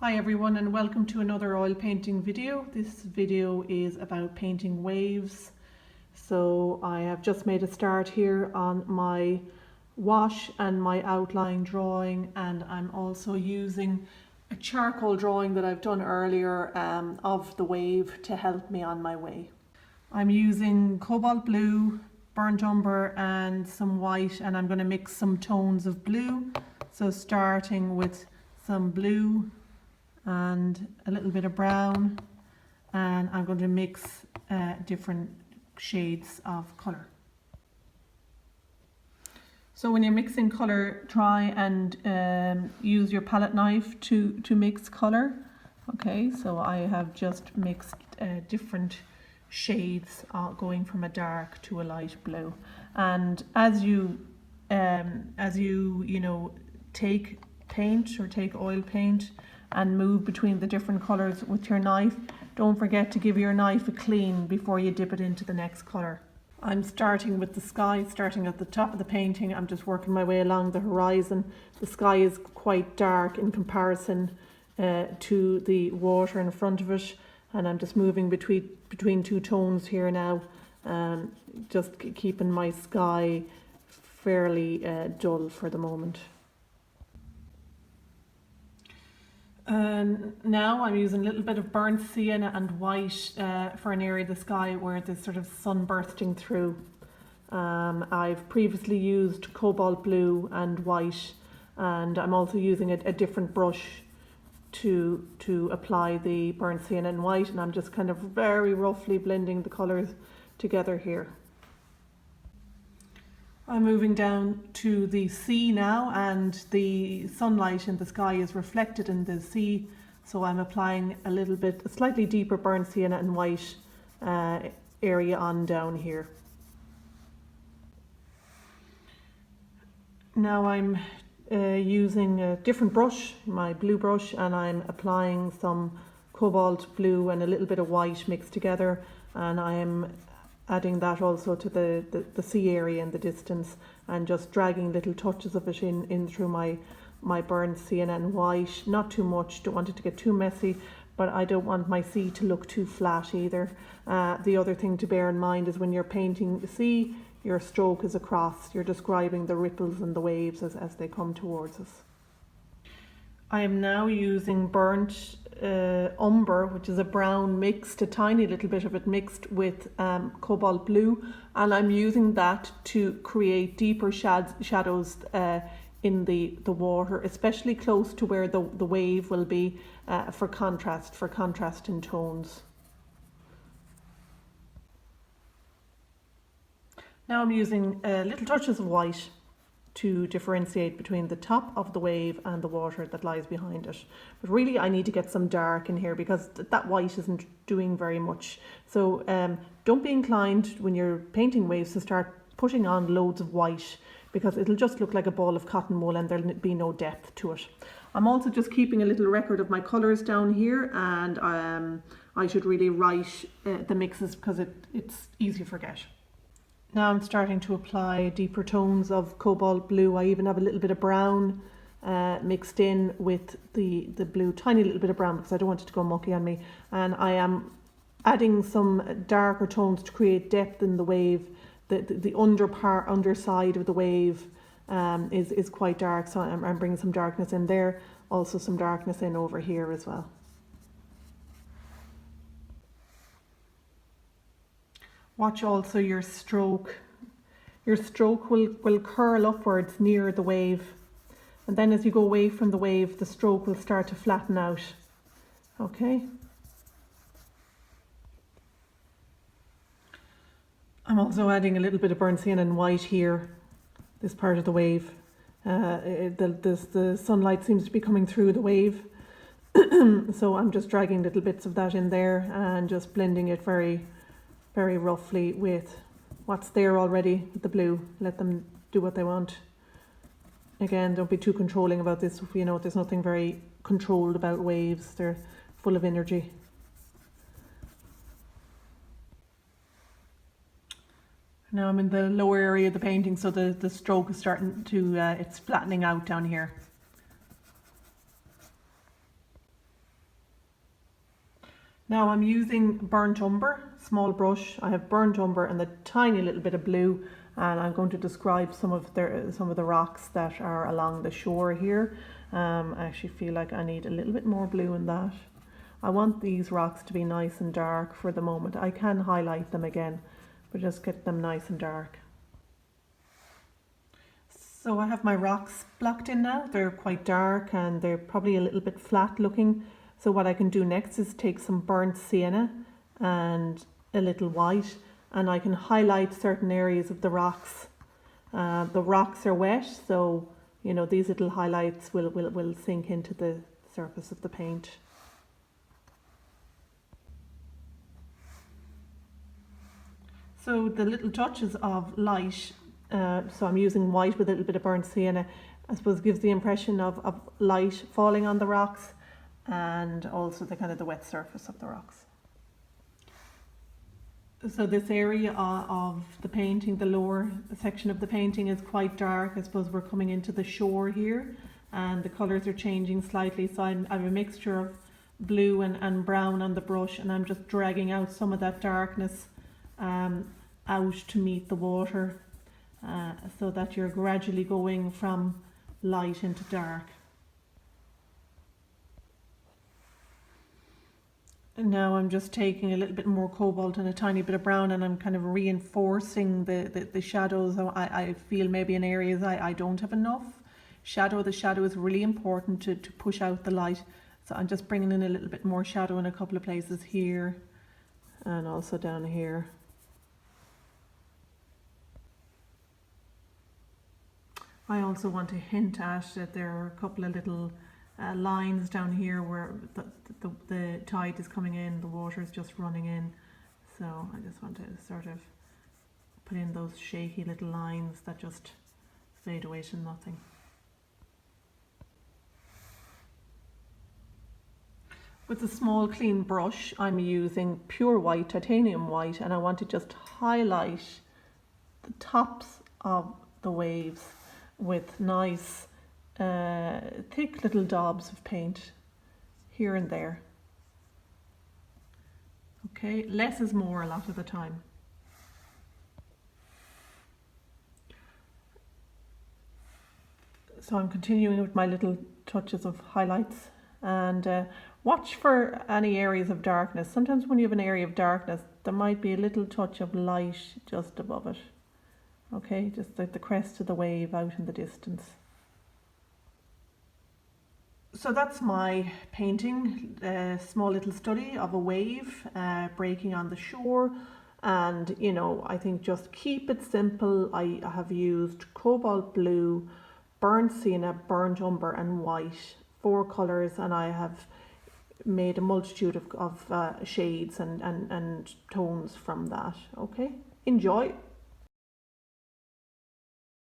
Hi everyone, and welcome to another oil painting video. This video is about painting waves. So I have just made a start here on my wash and my outline drawing, and I'm also using a charcoal drawing that I've done earlier of the wave to help me on my way. I'm using cobalt blue, burnt umber and some white, and I'm going to mix some tones of blue. So starting with some blue and a little bit of brown, and I'm going to mix different shades of colour. So when you're mixing colour, try and use your palette knife to mix colour. Okay, so I have just mixed different shades going from a dark to a light blue, and as you take paint or take oil paint and move between the different colours with your knife, don't forget to give your knife a clean before you dip it into the next colour. I'm starting with the sky, starting at the top of the painting. I'm just working my way along the horizon. The sky is quite dark in comparison to the water in front of it, and I'm just moving between two tones here now, just keeping my sky fairly dull for the moment. Now I'm using a little bit of burnt sienna and white for an area of the sky where there's sort of sun bursting through. I've previously used cobalt blue and white, and I'm also using a different brush to apply the burnt sienna and white, and I'm just kind of very roughly blending the colours together here. I'm moving down to the sea now, and the sunlight in the sky is reflected in the sea, so I'm applying a slightly deeper burnt sienna and white area on down here. Now I'm using a different brush, my blue brush, and I'm applying some cobalt blue and a little bit of white mixed together, and I'm adding that also to the sea area in the distance, and just dragging little touches of it in through my burnt sienna and white. Not too much, don't want it to get too messy, but I don't want my sea to look too flat either. The other thing to bear in mind is when you're painting the sea, your stroke is across. You're describing the ripples and the waves as they come towards us. I am now using burnt umber, which is a brown mixed, a tiny little bit of it mixed with cobalt blue, and I'm using that to create deeper shadows in the water, especially close to where the wave will be, for contrast in tones. Now I'm using little touches of white to differentiate between the top of the wave and the water that lies behind it. But really I need to get some dark in here because that white isn't doing very much. So don't be inclined when you're painting waves to start putting on loads of white, because it'll just look like a ball of cotton wool and there'll be no depth to it. I'm also just keeping a little record of my colours down here, and I should really write the mixes because it's easy to forget. Now I'm starting to apply deeper tones of cobalt blue. I even have a little bit of brown mixed in with the blue, tiny little bit of brown because I don't want it to go mucky on me. And I am adding some darker tones to create depth in the wave. The underside of the wave is quite dark, so I'm bringing some darkness in there, also some darkness in over here as well. Watch also your stroke. Your stroke will curl upwards near the wave, and then as you go away from the wave, the stroke will start to flatten out. Okay. I'm also adding a little bit of burnt sienna and white here, this part of the wave. The sunlight seems to be coming through the wave, so I'm just dragging little bits of that in there and just blending it very roughly with what's there already with the blue. Let them do what they want. Again, don't be too controlling about this. You know, there's nothing very controlled about waves. They're full of energy. Now I'm in the lower area of the painting, so the stroke is starting to, it's flattening out down here. Now I'm using burnt umber, small brush. I have burnt umber and a tiny little bit of blue, and I'm going to describe some of the rocks that are along the shore here. I actually feel like I need a little bit more blue in that. I want these rocks to be nice and dark for the moment. I can highlight them again, but just get them nice and dark. So I have my rocks blocked in now. They're quite dark and they're probably a little bit flat looking. So what I can do next is take some burnt sienna and a little white, and I can highlight certain areas of the rocks. The rocks are wet, so you know these little highlights will sink into the surface of the paint. So the little touches of light, so I'm using white with a little bit of burnt sienna, I suppose gives the impression of light falling on the rocks, and also the kind of the wet surface of the rocks. So this area of the painting, the lower section of the painting, is quite dark. I suppose we're coming into the shore here and the colours are changing slightly. So I have a mixture of blue and brown on the brush, and I'm just dragging out some of that darkness out to meet the water, so that you're gradually going from light into dark. And now I'm just taking a little bit more cobalt and a tiny bit of brown, and I'm kind of reinforcing the shadows. I feel maybe in areas I don't have enough shadow. The shadow is really important to push out the light. So I'm just bringing in a little bit more shadow in a couple of places here and also down here. I also want to hint at that there are a couple of little lines down here where the tide is coming in, the water is just running in. So I just want to sort of put in those shaky little lines that just fade away to nothing. With a small clean brush, I'm using pure white, titanium white, and I want to just highlight the tops of the waves with nice thick little daubs of paint here and there. Okay, less is more a lot of the time. So I'm continuing with my little touches of highlights, and watch for any areas of darkness. Sometimes when you have an area of darkness, there might be a little touch of light just above it. Okay, just like the crest of the wave out in the distance. So that's my painting, a small little study of a wave breaking on the shore. And you know, I think just keep it simple. I have used cobalt blue, burnt sienna, burnt umber and white, 4 colours, and I have made a multitude of shades and tones from that. Okay, enjoy.